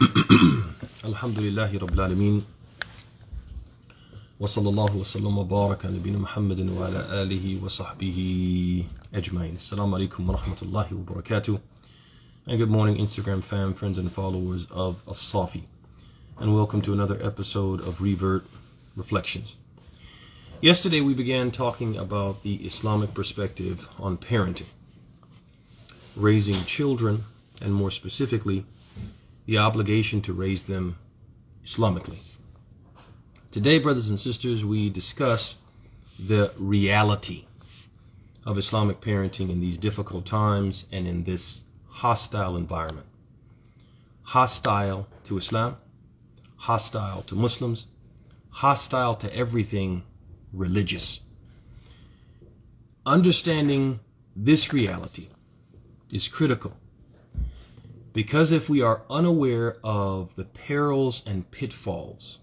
Alhamdulillahi Rabbil Alameen. Wa sallallahu wa sallam wa baraka ala nabina Muhammadin wa ala alihi wa sahbihi ajmain. Assalamu alaikum wa rahmatullahi wa barakatuh. And good morning, Instagram fam, friends and followers of as-Saafiy. And welcome to another episode of Revert Reflections. Yesterday we began talking about the Islamic perspective on parenting, raising children, and more specifically, the obligation to raise them Islamically. Today, brothers and sisters, we discuss the reality of Islamic parenting in these difficult times and in this hostile environment. Hostile to Islam, hostile to Muslims, hostile to everything religious. Understanding this reality is critical, because if we are unaware of the perils and pitfalls,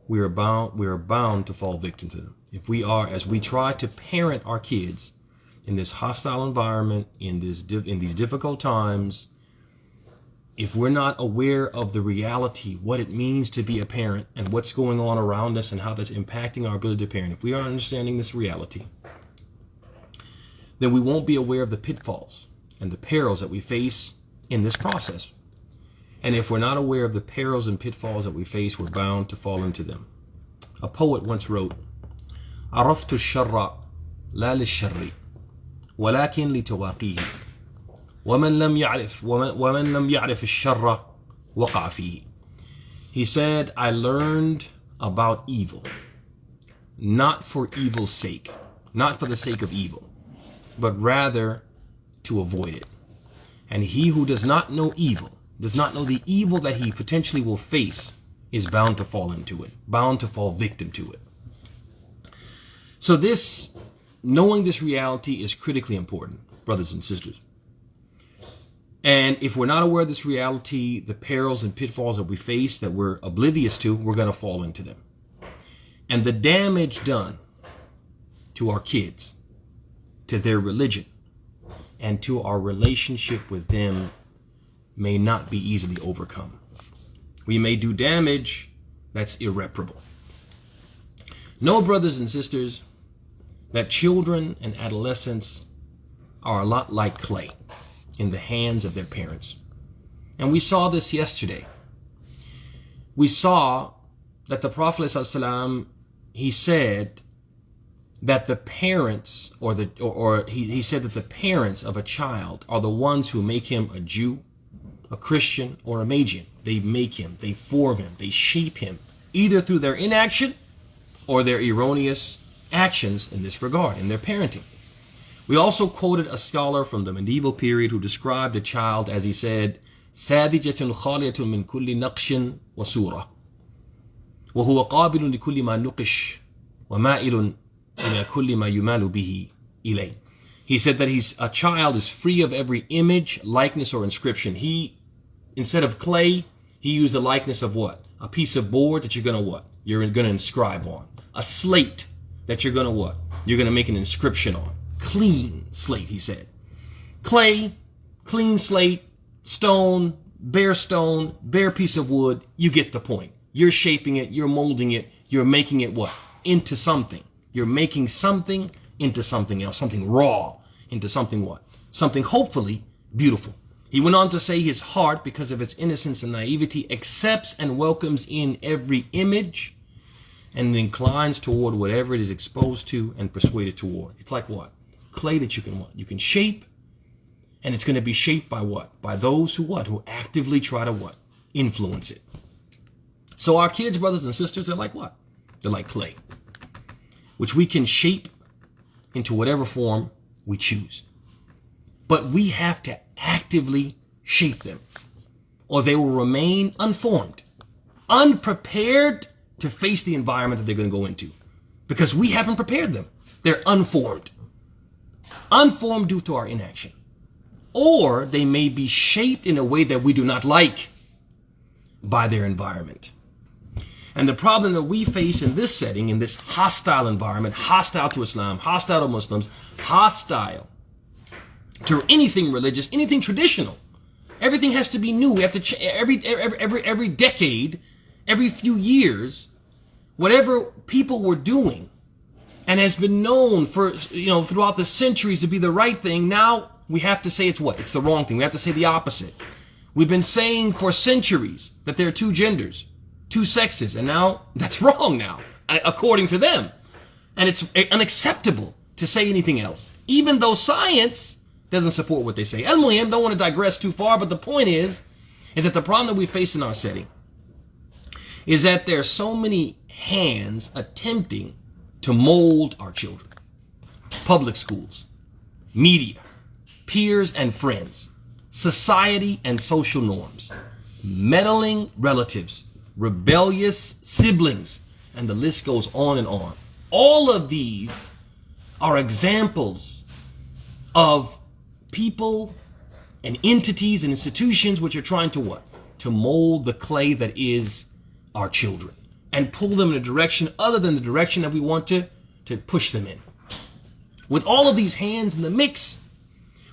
we are bound to fall victim to them. If we are, as we try to parent our kids in this hostile environment, in these difficult times, if we're not aware of the reality, what it means to be a parent and what's going on around us and how that's impacting our ability to parent, if we aren't understanding this reality, then we won't be aware of the pitfalls and the perils that we face in this process. And if we're not aware of the perils and pitfalls that we face, we're bound to fall into them. A poet once wrote, عرفت الشر لا للشر ولكن لتواقيه ومن لم يعرف الشر وقع فيه. He said, I learned about evil, not for evil's sake, not for the sake of evil, but rather to avoid it. And he who does not know evil, does not know the evil that he potentially will face, is bound to fall into it, bound to fall victim to it. So knowing this reality is critically important, brothers and sisters. And if we're not aware of this reality, the perils and pitfalls that we face that we're oblivious to, we're going to fall into them. And the damage done to our kids, to their religion, and to our relationship with them may not be easily overcome. We may do damage that's irreparable. Know, brothers and sisters, that children and adolescents are a lot like clay in the hands of their parents. And we saw this yesterday. We saw that the Prophet ﷺ, he said that the parents he said that the parents of a child are the ones who make him a Jew, a Christian, or a Magian. They make him, they form him, they shape him, either through their inaction or their erroneous actions in this regard, in their parenting. We also quoted a scholar from the medieval period who described a child as he said, ساذجة خالية من كل نقش وصورة وهو قابل لكل ما نقش ومائل إلى كل ما يمال به إليه. He said that a child is free of every image, likeness, or inscription. Instead of clay, he used the likeness of what? A piece of board that you're going to what? You're going to inscribe on. A slate that you're going to what? You're going to make an inscription on. Clean slate, he said. Clay, clean slate, stone, bare piece of wood. You get the point. You're shaping it, you're molding it, you're making it what? Into something. You're making something into something else, something raw into something what? Something hopefully beautiful. He went on to say his heart, because of its innocence and naivety, accepts and welcomes in every image and inclines toward whatever it is exposed to and persuaded toward. It's like what? Clay that you can what? You can shape, and it's going to be shaped by what? By those who what? Who actively try to what? Influence it. So our kids, brothers and sisters, they're like what? They're like clay, which we can shape into whatever form we choose. But we have to actively shape them, or they will remain unformed, unprepared to face the environment that they're going to go into, because we haven't prepared them. They're unformed due to our inaction. Or they may be shaped in a way that we do not like by their environment. And the problem that we face in this setting, in this hostile environment, hostile to Islam, hostile to Muslims, hostile to anything religious, anything traditional, Everything has to be new. We have to every decade, every few years, whatever people were doing and has been known for, throughout the centuries to be the right thing, now we have to say it's what? It's the wrong thing. We have to say the opposite. We've been saying for centuries that there are two genders, two sexes, and now that's wrong now, according to them. And it's unacceptable to say anything else, even though science doesn't support what they say. Al-Muhim, don't want to digress too far, but the point is that the problem that we face in our setting is that there are so many hands attempting to mold our children. Public schools, media, peers and friends, society and social norms, meddling relatives, rebellious siblings, and the list goes on and on. All of these are examples of people and entities and institutions which are trying to what? To mold the clay that is our children and pull them in a direction other than the direction that we want to push them in. With all of these hands in the mix,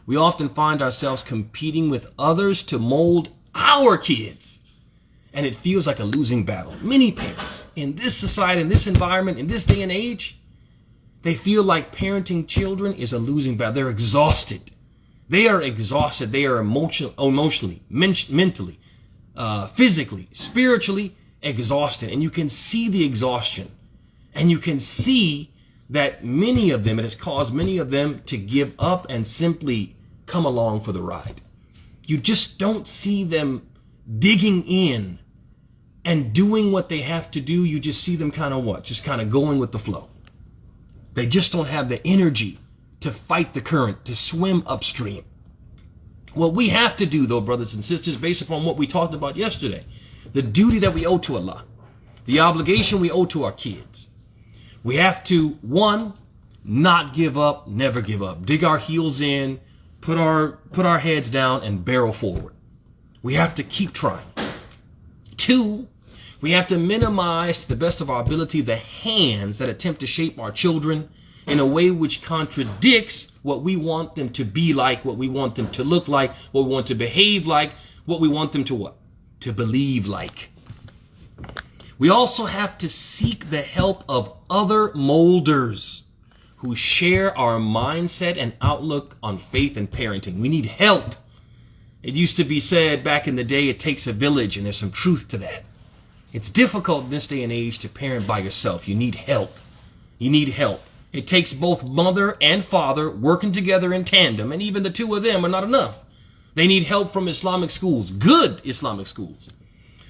we often find ourselves competing with others to mold our kids. And it feels like a losing battle. Many parents in this society, in this environment, in this day and age, they feel like parenting children is a losing battle. They're exhausted. They are exhausted. They are emotionally, mentally, physically, spiritually exhausted. And you can see the exhaustion. And you can see that many of them, it has caused many of them to give up and simply come along for the ride. You just don't see them digging in and doing what they have to do. You just see them kind of what? Just kind of going with the flow. They just don't have the energy to fight the current, to swim upstream. What we have to do, though, brothers and sisters, based upon what we talked about yesterday, the duty that we owe to Allah, the obligation we owe to our kids, we have to, one, not give up, never give up. Dig our heels in, put our heads down and barrel forward. We have to keep trying. Two, we have to minimize to the best of our ability the hands that attempt to shape our children in a way which contradicts what we want them to be like, what we want them to look like, what we want to behave like, what we want them to what? To believe like. We also have to seek the help of other molders who share our mindset and outlook on faith and parenting. We need help. It used to be said back in the day, it takes a village, and there's some truth to that. It's difficult in this day and age to parent by yourself. You need help. You need help. It takes both mother and father working together in tandem, and even the two of them are not enough. They need help from Islamic schools, good Islamic schools.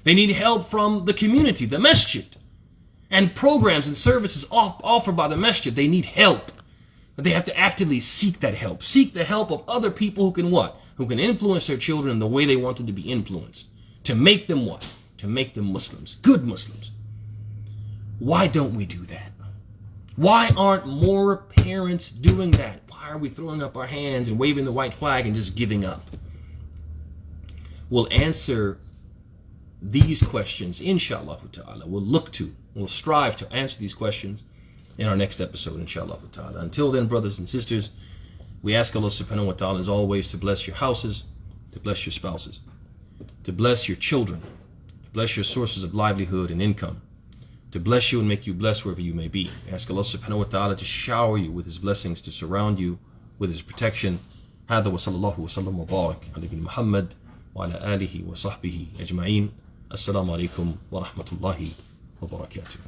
They need help from the community, the masjid, and programs and services offered by the masjid. They need help. But they have to actively seek that help. Seek the help of other people who can what? Who can influence their children in the way they want them to be influenced. To make them what? To make them Muslims, good Muslims. Why don't we do that? Why aren't more parents doing that? Why are we throwing up our hands and waving the white flag and just giving up? We'll answer these questions, inshallah ta'ala. We'll strive to answer these questions in our next episode, inshallah ta'ala. Until then, brothers and sisters, we ask Allah subhanahu wa ta'ala as always to bless your houses, to bless your spouses, to bless your children, to bless your sources of livelihood and income, to bless you and make you blessed wherever you may be. We ask Allah subhanahu wa ta'ala to shower you with His blessings, to surround you with His protection. هذا وصلى الله وسلم وبارك على نبينا محمد وعلى آله وصحبه أجمعين. السلام عليكم ورحمة الله وبركاته.